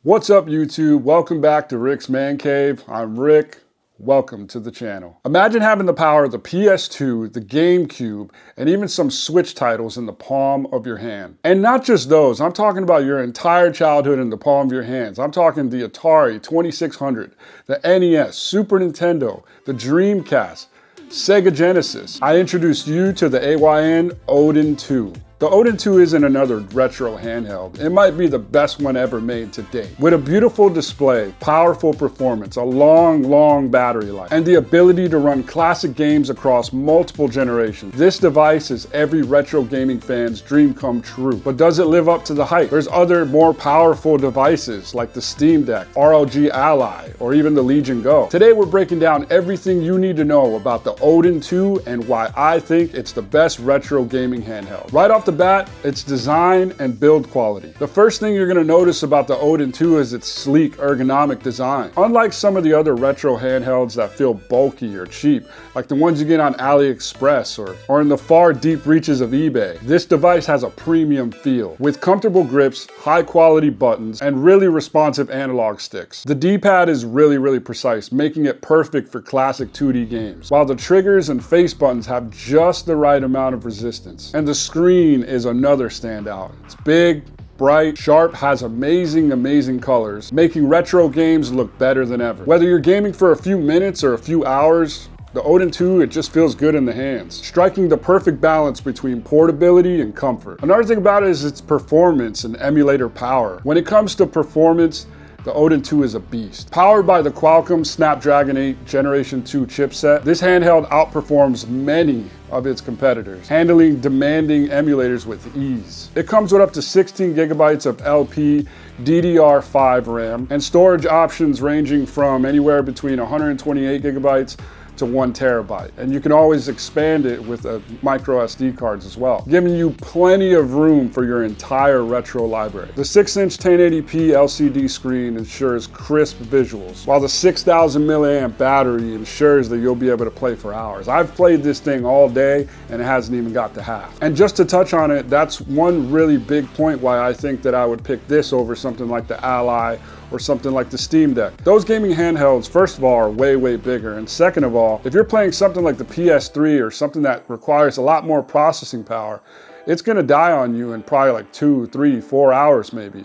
What's up, YouTube? Welcome back to Rick's Man Cave. I'm Rick. Welcome to the channel. Imagine having the power of the PS2, the GameCube, and even some Switch titles in the palm of your hand. And not just those, I'm talking about your entire childhood in the palm of your hands. I'm talking the Atari 2600, the NES, Super Nintendo, the Dreamcast, Sega Genesis. I introduced you to the AYN Odin 2. The Odin 2 isn't another retro handheld. It might be the best one ever made to date. With a beautiful display, powerful performance, a long battery life, and the ability to run classic games across multiple generations, this device is every retro gaming fan's dream come true. But does it live up to the hype? There's other more powerful devices like the Steam Deck, ROG Ally, or even the Legion Go. Today we're breaking down everything you need to know about the Odin 2 and why I think it's the best retro gaming handheld. Right off the bat, its design and build quality. The first thing you're going to notice about the Odin 2 is its sleek, ergonomic design. Unlike some of the other retro handhelds that feel bulky or cheap, like the ones you get on AliExpress or in the far deep reaches of eBay, this device has a premium feel, with comfortable grips, high quality buttons, and really responsive analog sticks. The D-pad is really precise, making it perfect for classic 2D games, while the triggers and face buttons have just the right amount of resistance. And the screen is another standout. It's big, bright, sharp, has amazing colors, making retro games look better than ever. Whether you're gaming for a few minutes or a few hours, the Odin 2, it just feels good in the hands, striking the perfect balance between portability and comfort. Another thing about it is its performance and emulator power. When it comes to performance, the Odin 2 is a beast. Powered by the Qualcomm Snapdragon 8 Generation 2 chipset, this handheld outperforms many of its competitors, handling demanding emulators with ease. It comes with up to 16 gigabytes of LP DDR5 RAM and storage options ranging from anywhere between 128 gigabytes to 1 terabyte, and you can always expand it with micro SD cards as well, giving you plenty of room for your entire retro library. The 6-inch 1080p LCD screen ensures crisp visuals, while the 6,000 milliamp battery ensures that you'll be able to play for hours. I've played this thing all day and it hasn't even got to half. And just to touch on it, that's one really big point why I think that I would pick this over something like the Ally or something like the Steam Deck. Those gaming handhelds, first of all, are way bigger, and second of all, if you're playing something like the PS3 or something that requires a lot more processing power, it's gonna die on you in probably like 2, 3, 4 hours maybe.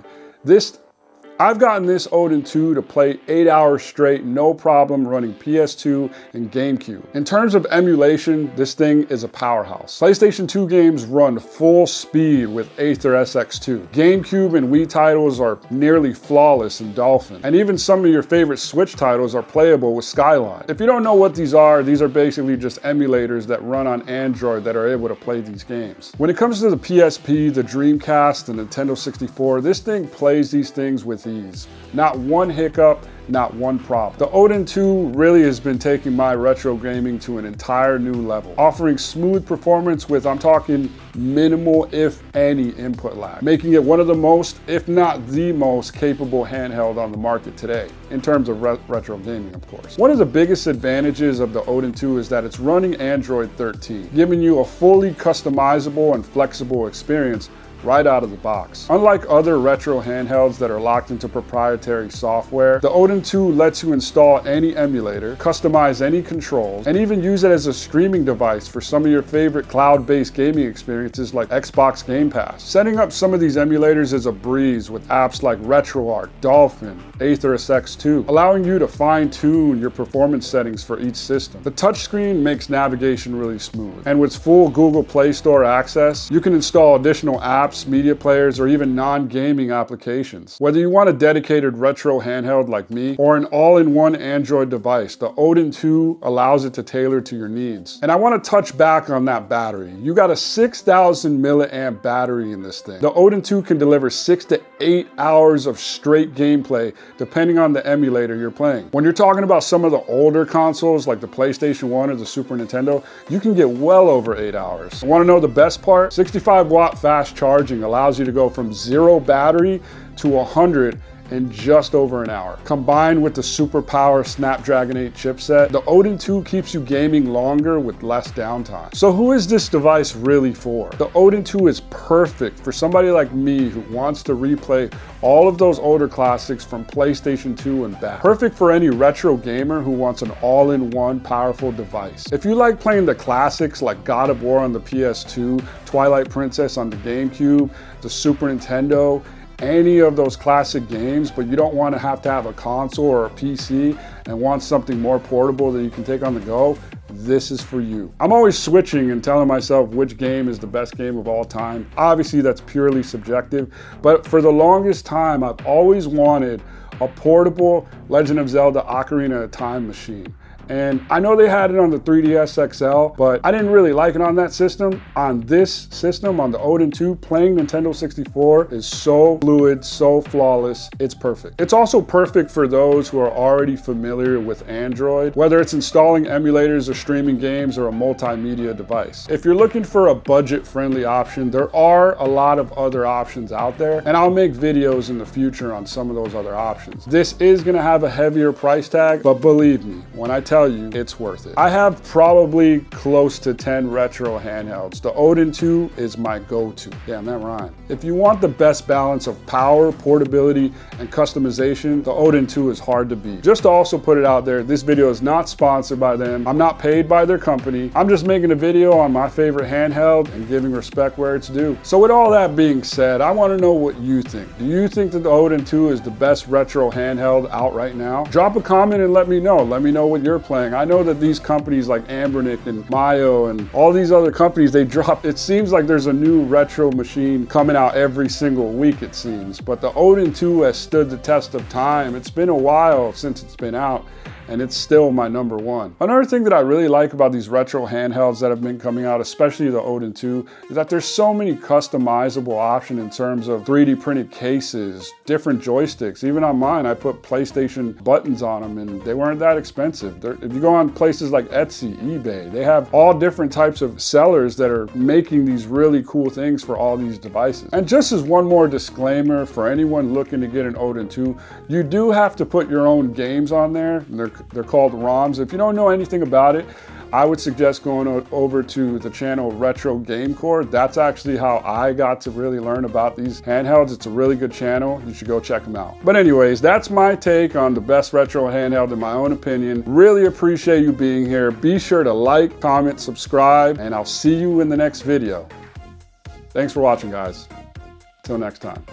I've gotten this Odin 2 to play 8 hours straight, no problem, running PS2 and GameCube. In terms of emulation, this thing is a powerhouse. PlayStation 2 games run full speed with Aether SX2. GameCube and Wii titles are nearly flawless in Dolphin. And even some of your favorite Switch titles are playable with Skyline. If you don't know what these are basically just emulators that run on Android that are able to play these games. When it comes to the PSP, the Dreamcast, the Nintendo 64, this thing plays these things with ease. Not one hiccup, not one problem. The Odin 2 really has been taking my retro gaming to an entire new level, offering smooth performance with, I'm talking, minimal, if any, input lag, making it one of the most, if not the most, capable handheld on the market today, in terms of retro gaming, of course. One of the biggest advantages of the Odin 2 is that it's running Android 13, giving you a fully customizable and flexible experience right out of the box. Unlike other retro handhelds that are locked into proprietary software, the Odin 2 lets you install any emulator, customize any controls, and even use it as a streaming device for some of your favorite cloud-based gaming experiences like Xbox Game Pass. Setting up some of these emulators is a breeze with apps like RetroArch, Dolphin, Aether SX2, allowing you to fine-tune your performance settings for each system. The touchscreen makes navigation really smooth, and with full Google Play Store access, you can install additional apps, media players, or even non-gaming applications. Whether you want a dedicated retro handheld like me or an all-in-one Android device, the Odin 2 allows it to tailor to your needs. And I want to touch back on that battery. You got a 6,000 milliamp battery in this thing. The Odin 2 can deliver 6 to 8 hours of straight gameplay depending on the emulator you're playing. When you're talking about some of the older consoles like the PlayStation 1 or the Super Nintendo, you can get well over 8 hours. Want to know the best part? 65 watt fast charging allows you to go from 0 battery to 100 in just over an hour. Combined with the superpower Snapdragon 8 chipset, the Odin 2 keeps you gaming longer with less downtime. So who is this device really for? The Odin 2 is perfect for somebody like me who wants to replay all of those older classics from PlayStation 2 and back. Perfect for any retro gamer who wants an all-in-one powerful device. If you like playing the classics like God of War on the PS2, Twilight Princess on the GameCube, the Super Nintendo, any of those classic games, but you don't want to have a console or a PC and want something more portable that you can take on the go, this is for you. I'm always switching and telling myself which game is the best game of all time. Obviously, that's purely subjective, but for the longest time, I've always wanted a portable Legend of Zelda Ocarina of Time machine. And I know they had it on the 3DS XL, but I didn't really like it on that system. On this system, on the Odin 2, playing Nintendo 64 is so fluid, so flawless, it's perfect. It's also perfect for those who are already familiar with Android, whether it's installing emulators or streaming games or a multimedia device. If you're looking for a budget-friendly option, there are a lot of other options out there, and I'll make videos in the future on some of those other options. This is gonna have a heavier price tag, but believe me, when I tell you, it's worth it. I have probably close to 10 retro handhelds. The Odin 2 is my go-to. Damn, that rhymed. If you want the best balance of power, portability, and customization, the Odin 2 is hard to beat. Just to also put it out there, this video is not sponsored by them. I'm not paid by their company. I'm just making a video on my favorite handheld and giving respect where it's due. So with all that being said, I want to know what you think. Do you think that the Odin 2 is the best retro handheld out right now? Drop a comment and let me know. Let me know what you're playing. I know that these companies like Ambernick and Mayo and all these other companies, they drop, it seems like there's a new retro machine coming out every single week, it seems. But the Odin 2 has stood the test of time. It's been a while since it's been out, and it's still my number one. Another thing that I really like about these retro handhelds that have been coming out, especially the Odin 2, is that there's so many customizable options in terms of 3D printed cases, different joysticks. Even on mine, I put PlayStation buttons on them and they weren't that expensive. If you go on places like Etsy, eBay, they have all different types of sellers that are making these really cool things for all these devices. And just as one more disclaimer for anyone looking to get an Odin 2, you do have to put your own games on there. They're called ROMs. If you don't know anything about it, I would suggest going over to the channel Retro Gamecore. That's actually how I got to really learn about these handhelds. It's a really good channel. You should go check them out. But anyways, that's my take on the best retro handheld in my own opinion. Really appreciate you being here. Be sure to like, comment, subscribe, and I'll see you in the next video. Thanks for watching, guys. Till next time.